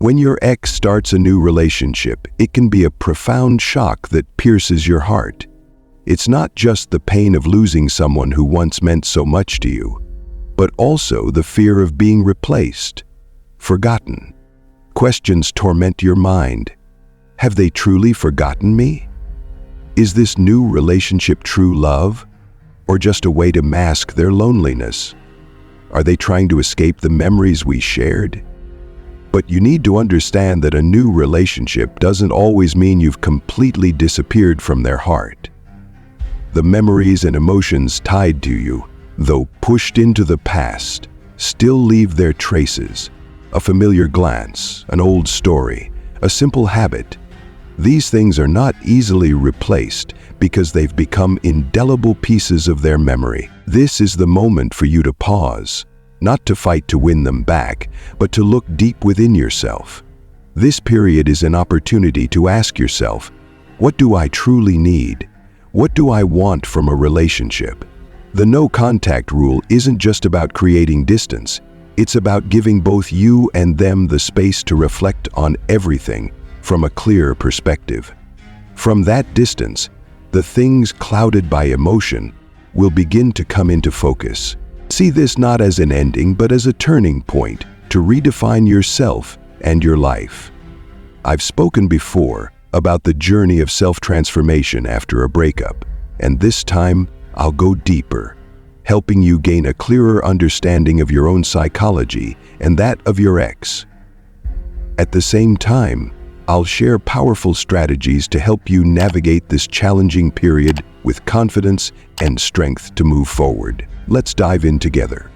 When your ex starts a new relationship, it can be a profound shock that pierces your heart. It's not just the pain of losing someone who once meant so much to you, but also the fear of being replaced, forgotten. Questions torment your mind. Have they truly forgotten me? Is this new relationship true love, or just a way to mask their loneliness? Are they trying to escape the memories we shared? But you need to understand that a new relationship doesn't always mean you've completely disappeared from their heart. The memories and emotions tied to you, though pushed into the past, still leave their traces. A familiar glance, an old story, a simple habit. These things are not easily replaced because they've become indelible pieces of their memory. This is the moment for you to pause, not to fight to win them back, but to look deep within yourself. This period is an opportunity to ask yourself, what do I truly need? What do I want from a relationship? The no contact rule isn't just about creating distance. It's about giving both you and them the space to reflect on everything from a clear perspective. From that distance, the things clouded by emotion will begin to come into focus. See this not as an ending, but as a turning point to redefine yourself and your life. I've spoken before about the journey of self-transformation after a breakup, and this time I'll go deeper, helping you gain a clearer understanding of your own psychology and that of your ex. At the same time, I'll share powerful strategies to help you navigate this challenging period with confidence and strength to move forward. Let's dive in together.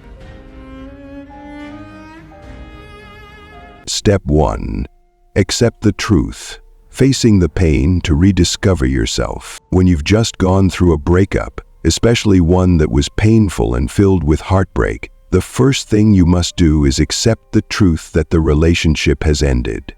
Step 1. Accept the truth. Facing the pain to rediscover yourself. When you've just gone through a breakup, especially one that was painful and filled with heartbreak, the first thing you must do is accept the truth that the relationship has ended.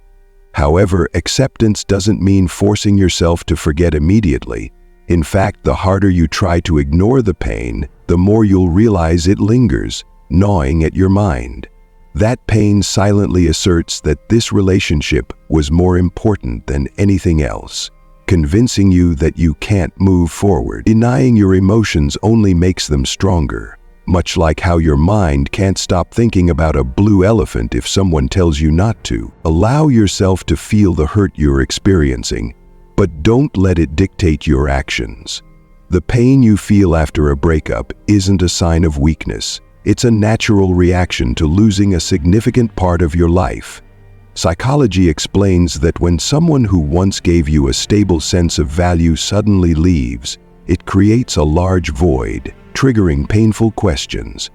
However, acceptance doesn't mean forcing yourself to forget immediately. In fact, the harder you try to ignore the pain, the more you'll realize it lingers, gnawing at your mind. That pain silently asserts that this relationship was more important than anything else, convincing you that you can't move forward. Denying your emotions only makes them stronger, much like how your mind can't stop thinking about a blue elephant if someone tells you not to. Allow yourself to feel the hurt you're experiencing, but don't let it dictate your actions. The pain you feel after a breakup isn't a sign of weakness. It's a natural reaction to losing a significant part of your life. Psychology explains that when someone who once gave you a stable sense of value suddenly leaves, it creates a large void, triggering painful questions.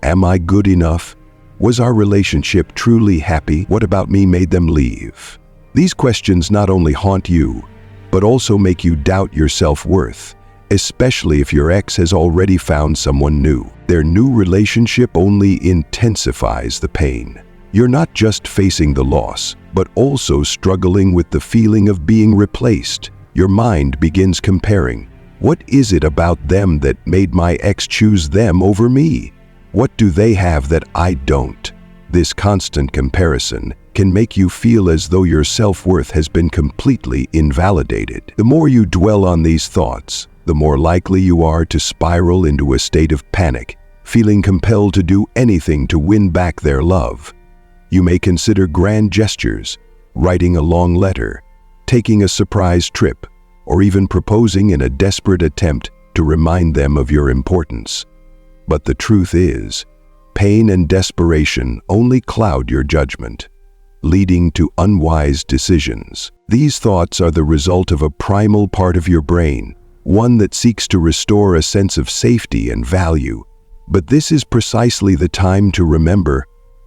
Am I good enough? Was our relationship truly happy? What about me made them leave? These questions not only haunt you, but also make you doubt your self-worth, especially if your ex has already found someone new. Their new relationship only intensifies the pain. You're not just facing the loss, but also struggling with the feeling of being replaced. Your mind begins comparing. What is it about them that made my ex choose them over me? What do they have that I don't? This constant comparison can make you feel as though your self-worth has been completely invalidated. The more you dwell on these thoughts, the more likely you are to spiral into a state of panic, feeling compelled to do anything to win back their love. You may consider grand gestures, writing a long letter, taking a surprise trip, or even proposing in a desperate attempt to remind them of your importance. But the truth is, pain and desperation only cloud your judgment, leading to unwise decisions. These thoughts are the result of a primal part of your brain, one that seeks to restore a sense of safety and value. But this is precisely the time to remember,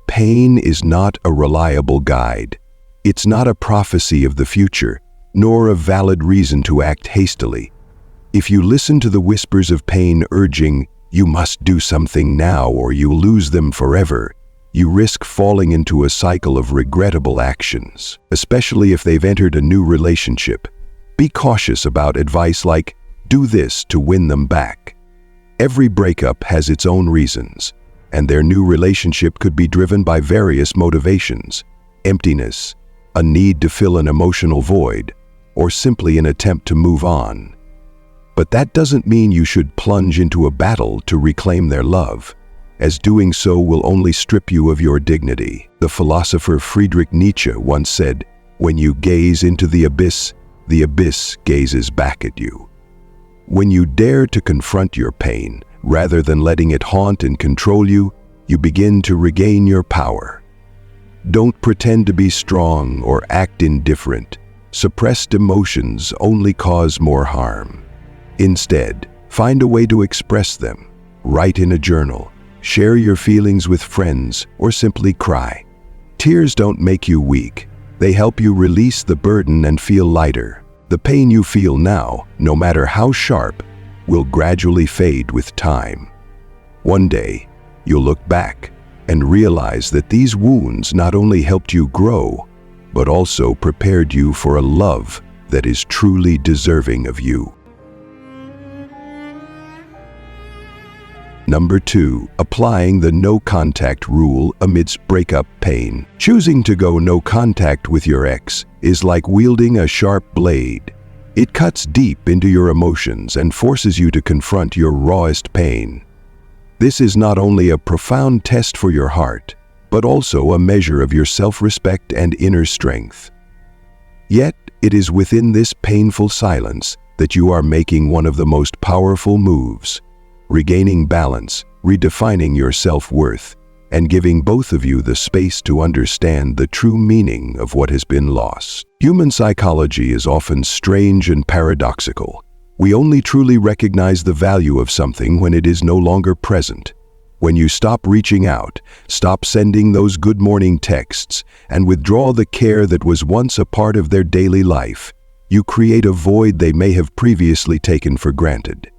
pain is not a reliable guide. It's not a prophecy of the future, nor a valid reason to act hastily. If you listen to the whispers of pain urging, "You must do something now or you'll lose them forever," you risk falling into a cycle of regrettable actions, especially if they've entered a new relationship. Be cautious about advice like, "Do this to win them back." Every breakup has its own reasons, and their new relationship could be driven by various motivations. emptiness, a need to fill an emotional void, or simply an attempt to move on. But that doesn't mean you should plunge into a battle to reclaim their love, as doing so will only strip you of your dignity. The philosopher Friedrich Nietzsche once said, "When you gaze into the abyss gazes back at you." When you dare to confront your pain, rather than letting it haunt and control you, you begin to regain your power. Don't pretend to be strong or act indifferent. Suppressed emotions only cause more harm. Instead, find a way to express them. Write in a journal, share your feelings with friends, or simply cry. Tears don't make you weak. They help you release the burden and feel lighter. The pain you feel now, no matter how sharp, will gradually fade with time. One day, you'll look back and realize that these wounds not only helped you grow, but also prepared you for a love that is truly deserving of you. Number 2, applying the no contact rule amidst breakup pain. Choosing to go no contact with your ex is like wielding a sharp blade. It cuts deep into your emotions and forces you to confront your rawest pain. This is not only a profound test for your heart, but also a measure of your self-respect and inner strength. Yet, it is within this painful silence that you are making one of the most powerful moves, regaining balance, redefining your self-worth, and giving both of you the space to understand the true meaning of what has been lost. Human psychology is often strange and paradoxical. We only truly recognize the value of something when it is no longer present. When you stop reaching out, stop sending those good morning texts, and withdraw the care that was once a part of their daily life, you create a void they may have previously taken for granted.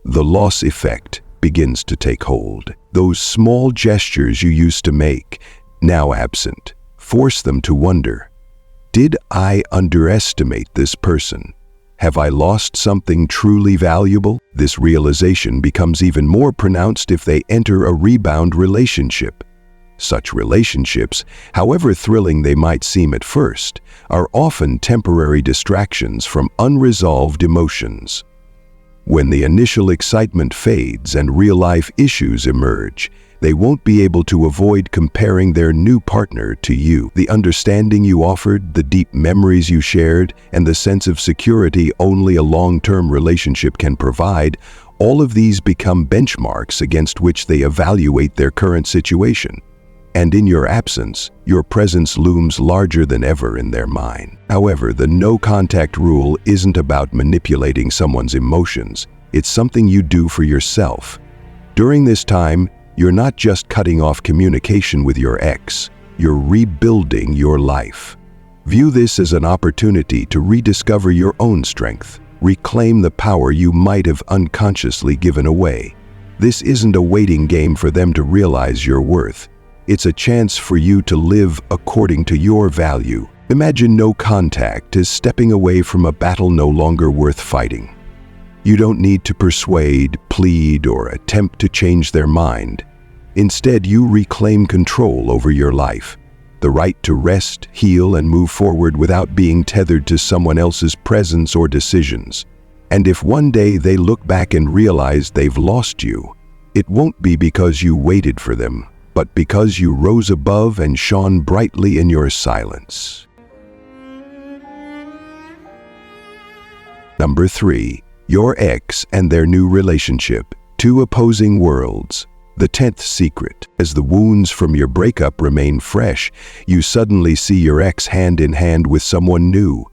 The loss effect begins to take hold. Those small gestures you used to make, now absent, force them to wonder, did I underestimate this person? Have I lost something truly valuable? This realization becomes even more pronounced if they enter a rebound relationship. Such relationships, however thrilling they might seem at first, are often temporary distractions from unresolved emotions. When the initial excitement fades and real-life issues emerge, they won't be able to avoid comparing their new partner to you. The understanding you offered, the deep memories you shared, and the sense of security only a long-term relationship can provide, all of these become benchmarks against which they evaluate their current situation. And in your absence, your presence looms larger than ever in their mind. However, the no-contact rule isn't about manipulating someone's emotions. It's something you do for yourself. During this time, you're not just cutting off communication with your ex, you're rebuilding your life. View this as an opportunity to rediscover your own strength, reclaim the power you might have unconsciously given away. This isn't a waiting game for them to realize your worth. It's a chance for you to live according to your value. Imagine no contact as stepping away from a battle no longer worth fighting. You don't need to persuade, plead, or attempt to change their mind. Instead, you reclaim control over your life, the right to rest, heal, and move forward without being tethered to someone else's presence or decisions. And if one day they look back and realize they've lost you, it won't be because you waited for them, but because you rose above and shone brightly in your silence. Number 3, your ex and their new relationship, two opposing worlds. The 10th secret. As the wounds from your breakup remain fresh, you suddenly see your ex hand in hand with someone new.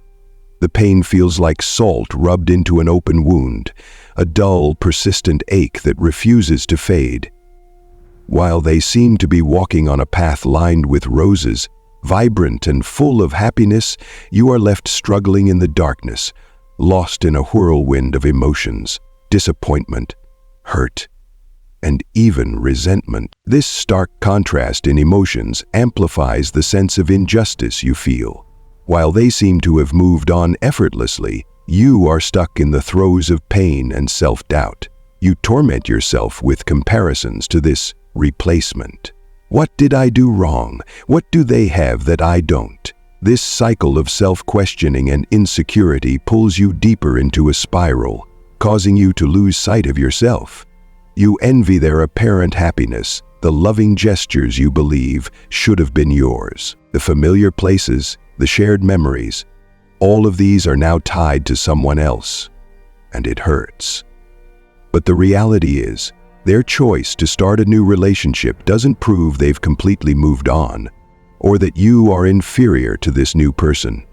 The pain feels like salt rubbed into an open wound, a dull, persistent ache that refuses to fade. While they seem to be walking on a path lined with roses, vibrant and full of happiness, you are left struggling in the darkness, lost in a whirlwind of emotions, disappointment, hurt, and even resentment. This stark contrast in emotions amplifies the sense of injustice you feel. While they seem to have moved on effortlessly, you are stuck in the throes of pain and self-doubt. You torment yourself with comparisons to this replacement. What did I do wrong? What do they have that I don't? This cycle of self-questioning and insecurity pulls you deeper into a spiral, causing you to lose sight of yourself. You envy their apparent happiness, the loving gestures you believe should have been yours, the familiar places, the shared memories. All of these are now tied to someone else, and it hurts. But the reality is, their choice to start a new relationship doesn't prove they've completely moved on, or that you are inferior to this new person.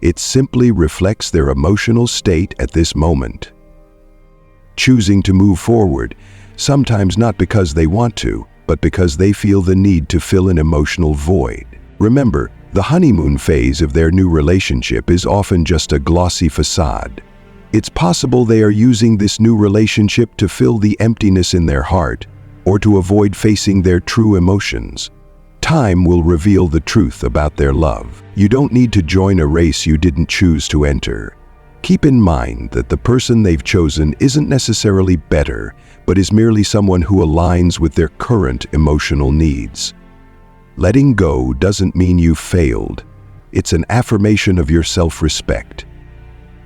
It simply reflects their emotional state at this moment. Choosing to move forward, sometimes not because they want to, but because they feel the need to fill an emotional void. Remember, the honeymoon phase of their new relationship is often just a glossy facade. It's possible they are using this new relationship to fill the emptiness in their heart, or to avoid facing their true emotions. Time will reveal the truth about their love. You don't need to join a race you didn't choose to enter. Keep in mind that the person they've chosen isn't necessarily better, but is merely someone who aligns with their current emotional needs. Letting go doesn't mean you failed. It's an affirmation of your self-respect.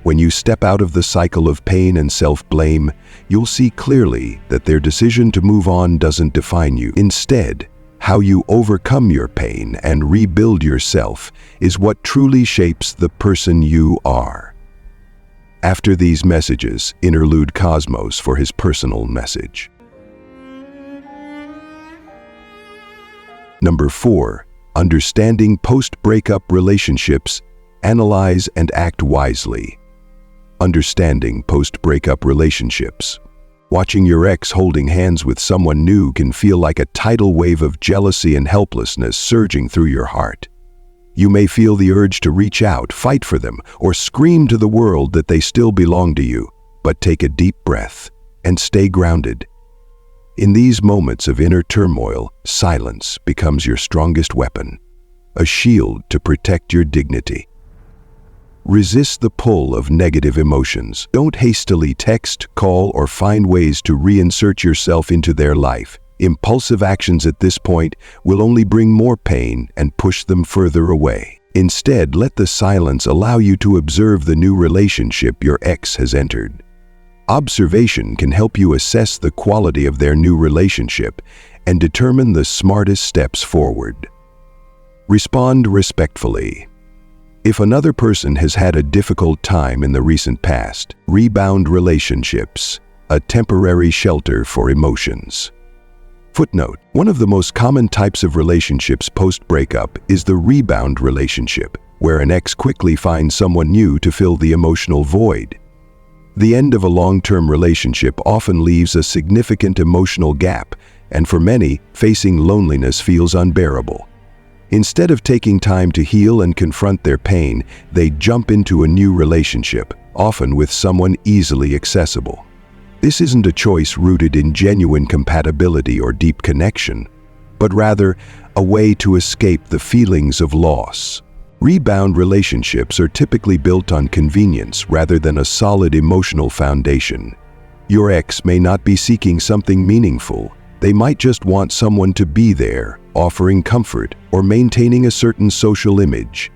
When you step out of the cycle of pain and self-blame, you'll see clearly that their decision to move on doesn't define you. Instead, how you overcome your pain and rebuild yourself is what truly shapes the person you are. After these messages, interlude Cosmos for his personal message. Number 4. Understanding post-breakup relationships. Analyze and act wisely. Understanding post-breakup relationships. Watching your ex holding hands with someone new can feel like a tidal wave of jealousy and helplessness surging through your heart. You may feel the urge to reach out, fight for them, or scream to the world that they still belong to you, but take a deep breath and stay grounded. In these moments of inner turmoil, silence becomes your strongest weapon, a shield to protect your dignity. Resist the pull of negative emotions. Don't hastily text, call, or find ways to reinsert yourself into their life. Impulsive actions at this point will only bring more pain and push them further away. Instead, let the silence allow you to observe the new relationship your ex has entered. Observation can help you assess the quality of their new relationship and determine the smartest steps forward. Respond respectfully. If another person has had a difficult time in the recent past, rebound relationships, a temporary shelter for emotions. Footnote: one of the most common types of relationships post-breakup is the rebound relationship, where an ex quickly finds someone new to fill the emotional void. The end of a long-term relationship often leaves a significant emotional gap, and for many, facing loneliness feels unbearable. Instead of taking time to heal and confront their pain, they jump into a new relationship, often with someone easily accessible. This isn't a choice rooted in genuine compatibility or deep connection, but rather a way to escape the feelings of loss. Rebound relationships are typically built on convenience rather than a solid emotional foundation. Your ex may not be seeking something meaningful. They might just want someone to be there, offering comfort or maintaining a certain social image.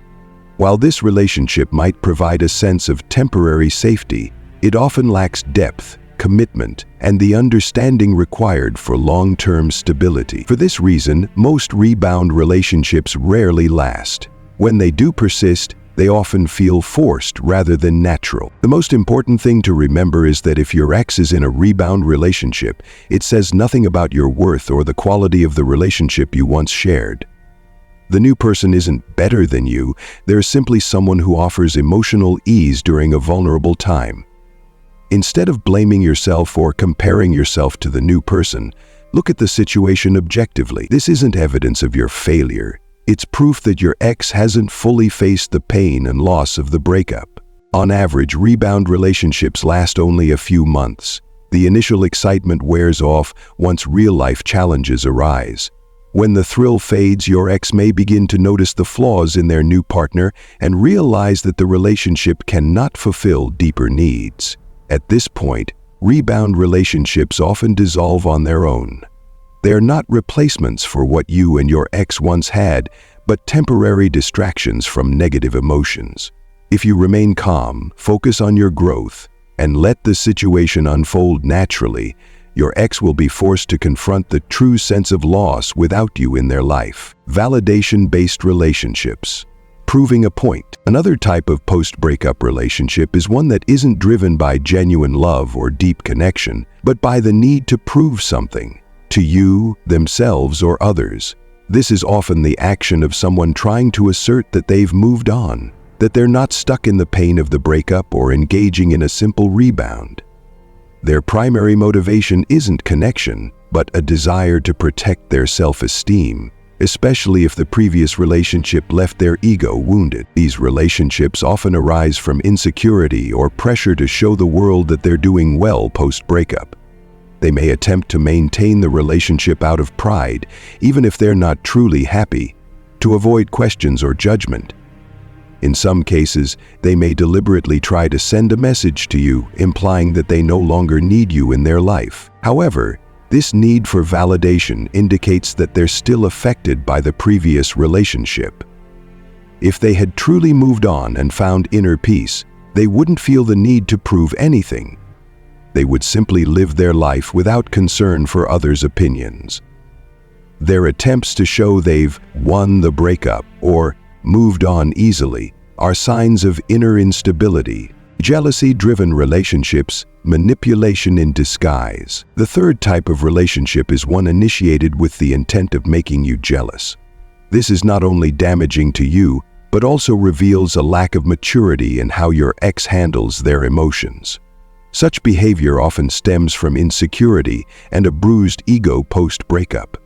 While this relationship might provide a sense of temporary safety, it often lacks depth, commitment, and the understanding required for long-term stability. For this reason, most rebound relationships rarely last. When they do persist, they often feel forced rather than natural. The most important thing to remember is that if your ex is in a rebound relationship, it says nothing about your worth or the quality of the relationship you once shared. The new person isn't better than you, they're simply someone who offers emotional ease during a vulnerable time. Instead of blaming yourself or comparing yourself to the new person, look at the situation objectively. This isn't evidence of your failure. It's proof that your ex hasn't fully faced the pain and loss of the breakup. On average, rebound relationships last only a few months. The initial excitement wears off once real-life challenges arise. When the thrill fades, your ex may begin to notice the flaws in their new partner and realize that the relationship cannot fulfill deeper needs. At this point, rebound relationships often dissolve on their own. They are not replacements for what you and your ex once had, but temporary distractions from negative emotions. If you remain calm, focus on your growth, and let the situation unfold naturally, your ex will be forced to confront the true sense of loss without you in their life. Validation-based relationships. Proving a point. Another type of post-breakup relationship is one that isn't driven by genuine love or deep connection, but by the need to prove something to you, themselves, or others. This is often the action of someone trying to assert that they've moved on, that they're not stuck in the pain of the breakup or engaging in a simple rebound. Their primary motivation isn't connection, but a desire to protect their self-esteem, especially if the previous relationship left their ego wounded. These relationships often arise from insecurity or pressure to show the world that they're doing well post-breakup. They may attempt to maintain the relationship out of pride, even if they're not truly happy, to avoid questions or judgment. In some cases, they may deliberately try to send a message to you, implying that they no longer need you in their life. However, this need for validation indicates that they're still affected by the previous relationship. If they had truly moved on and found inner peace, they wouldn't feel the need to prove anything. They would simply live their life without concern for others' opinions. Their attempts to show they've won the breakup or moved on easily are signs of inner instability. Jealousy-driven relationships, manipulation in disguise. The third type of relationship is one initiated with the intent of making you jealous. This is not only damaging to you, but also reveals a lack of maturity in how your ex handles their emotions. Such behavior often stems from insecurity and a bruised ego post-breakup.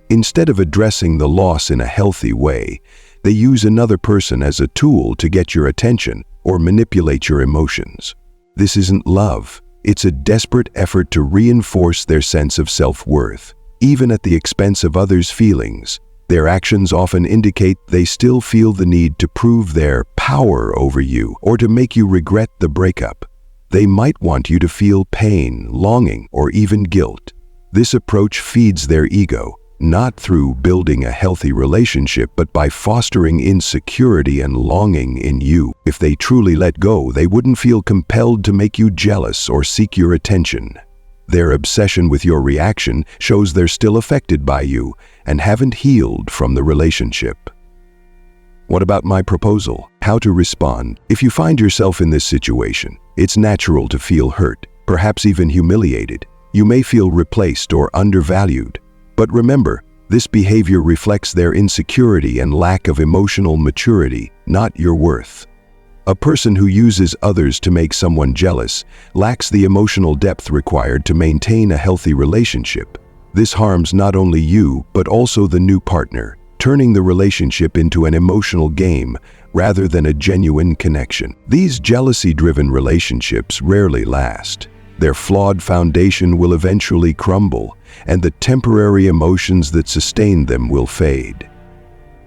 Instead of addressing the loss in a healthy way, they use another person as a tool to get your attention or manipulate your emotions. This isn't love. It's a desperate effort to reinforce their sense of self-worth. Even at the expense of others' feelings, their actions often indicate they still feel the need to prove their power over you or to make you regret the breakup. They might want you to feel pain, longing, or even guilt. This approach feeds their ego, not through building a healthy relationship, but by fostering insecurity and longing in you. If they truly let go, they wouldn't feel compelled to make you jealous or seek your attention. Their obsession with your reaction shows they're still affected by you and haven't healed from the relationship. What about my proposal? How to respond? If you find yourself in this situation, it's natural to feel hurt, perhaps even humiliated. You may feel replaced or undervalued. But remember, this behavior reflects their insecurity and lack of emotional maturity, not your worth. A person who uses others to make someone jealous lacks the emotional depth required to maintain a healthy relationship. This harms not only you, but also the new partner, turning the relationship into an emotional game rather than a genuine connection. These jealousy-driven relationships rarely last. Their flawed foundation will eventually crumble, and the temporary emotions that sustain them will fade.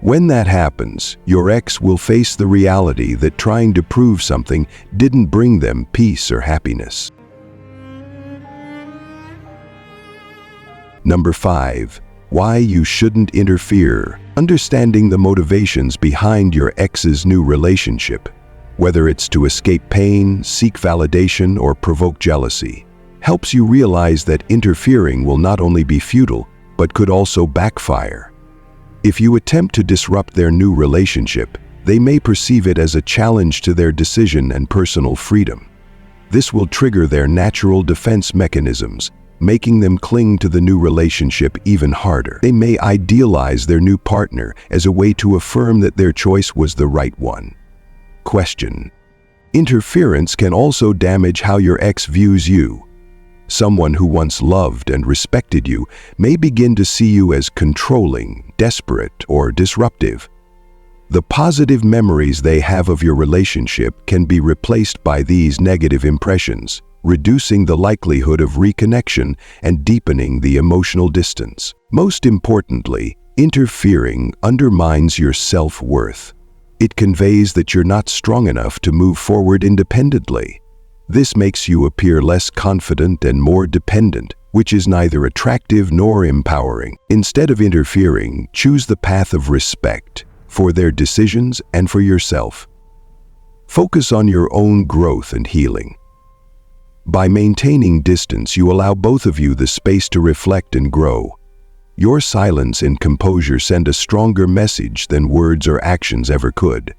When that happens, your ex will face the reality that trying to prove something didn't bring them peace or happiness. Number 5. Why you shouldn't interfere. Understanding the motivations behind your ex's new relationship, whether it's to escape pain, seek validation, or provoke jealousy, helps you realize that interfering will not only be futile, but could also backfire. If you attempt to disrupt their new relationship, they may perceive it as a challenge to their decision and personal freedom. This will trigger their natural defense mechanisms, making them cling to the new relationship even harder. They may idealize their new partner as a way to affirm that their choice was the right one. Question: interference can also damage how your ex views you. Someone who once loved and respected you may begin to see you as controlling, desperate, or disruptive. The positive memories they have of your relationship can be replaced by these negative impressions, reducing the likelihood of reconnection and deepening the emotional distance. Most importantly, interfering undermines your self-worth. It conveys that you're not strong enough to move forward independently. This makes you appear less confident and more dependent, which is neither attractive nor empowering. Instead of interfering, choose the path of respect for their decisions and for yourself. Focus on your own growth and healing. By maintaining distance, you allow both of you the space to reflect and grow. Your silence and composure send a stronger message than words or actions ever could,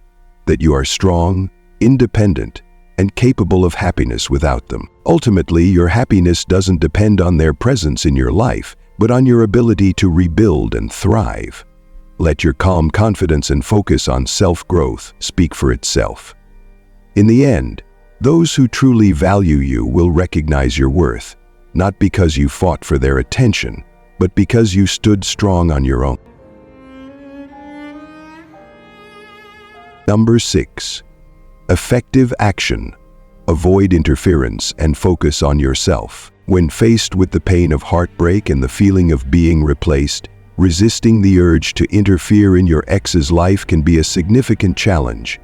that you are strong, independent, and capable of happiness without them. Ultimately, your happiness doesn't depend on their presence in your life, but on your ability to rebuild and thrive. Let your calm confidence and focus on self-growth speak for itself. In the end, those who truly value you will recognize your worth, not because you fought for their attention, but because you stood strong on your own. Number 6. Effective action. Avoid interference and focus on yourself. When faced with the pain of heartbreak and the feeling of being replaced, resisting the urge to interfere in your ex's life can be a significant challenge.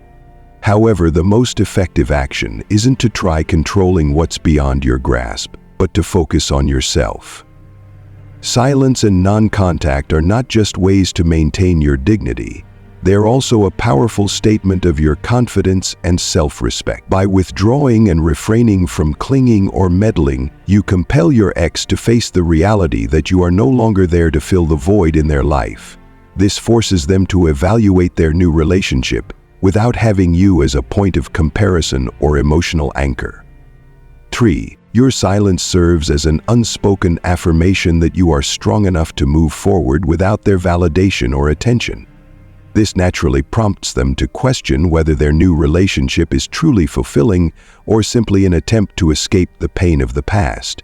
However, the most effective action isn't to try controlling what's beyond your grasp, but to focus on yourself. Silence and non-contact are not just ways to maintain your dignity. They're also a powerful statement of your confidence and self-respect. By withdrawing and refraining from clinging or meddling, you compel your ex to face the reality that you are no longer there to fill the void in their life. This forces them to evaluate their new relationship without having you as a point of comparison or emotional anchor. 3. Your silence serves as an unspoken affirmation that you are strong enough to move forward without their validation or attention. This naturally prompts them to question whether their new relationship is truly fulfilling or simply an attempt to escape the pain of the past.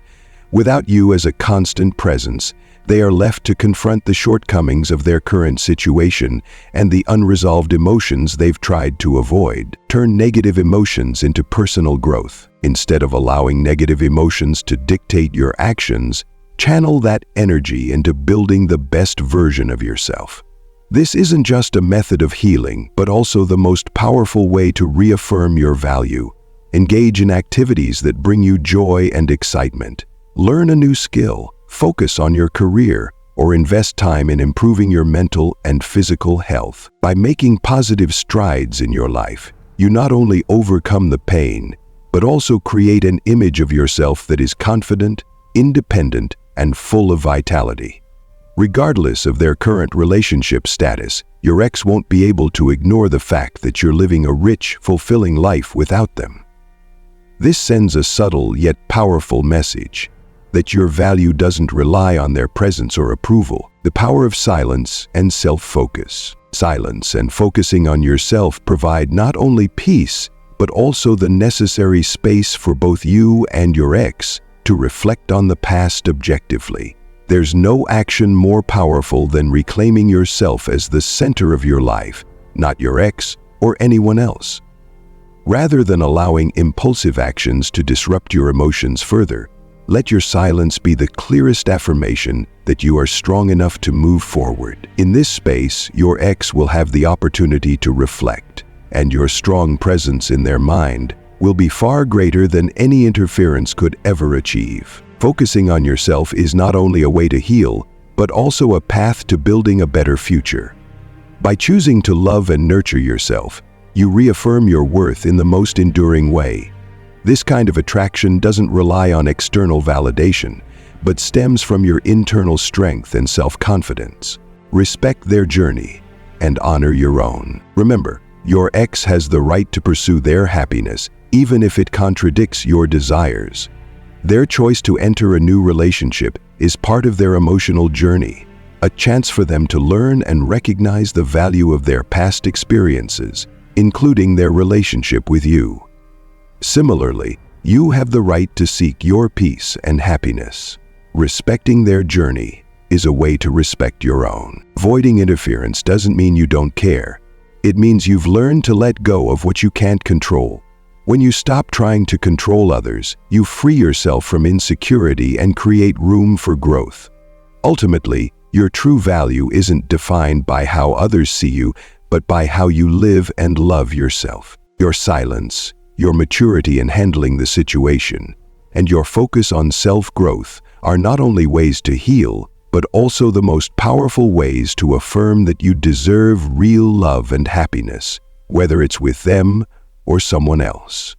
Without you as a constant presence, they are left to confront the shortcomings of their current situation and the unresolved emotions they've tried to avoid. Turn negative emotions into personal growth. Instead of allowing negative emotions to dictate your actions, channel that energy into building the best version of yourself. This isn't just a method of healing, but also the most powerful way to reaffirm your value. Engage in activities that bring you joy and excitement. Learn a new skill, focus on your career, or invest time in improving your mental and physical health. By making positive strides in your life, you not only overcome the pain, but also create an image of yourself that is confident, independent, and full of vitality. Regardless of their current relationship status, your ex won't be able to ignore the fact that you're living a rich, fulfilling life without them. This sends a subtle yet powerful message that your value doesn't rely on their presence or approval. The power of silence and self-focus. Silence and focusing on yourself provide not only peace, but also the necessary space for both you and your ex to reflect on the past objectively. There's no action more powerful than reclaiming yourself as the center of your life, not your ex or anyone else. Rather than allowing impulsive actions to disrupt your emotions further, let your silence be the clearest affirmation that you are strong enough to move forward. In this space, your ex will have the opportunity to reflect, and your strong presence in their mind will be far greater than any interference could ever achieve. Focusing on yourself is not only a way to heal, but also a path to building a better future. By choosing to love and nurture yourself, you reaffirm your worth in the most enduring way. This kind of attraction doesn't rely on external validation, but stems from your internal strength and self-confidence. Respect their journey and honor your own. Remember, your ex has the right to pursue their happiness, even if it contradicts your desires. Their choice to enter a new relationship is part of their emotional journey, a chance for them to learn and recognize the value of their past experiences, including their relationship with you. Similarly, you have the right to seek your peace and happiness. Respecting their journey is a way to respect your own. Avoiding interference doesn't mean you don't care. It means you've learned to let go of what you can't control. When you stop trying to control others, you free yourself from insecurity and create room for growth. Ultimately, your true value isn't defined by how others see you, but by how you live and love yourself. Your silence, your maturity in handling the situation, and your focus on self-growth are not only ways to heal, but also the most powerful ways to affirm that you deserve real love and happiness, whether it's with them or someone else.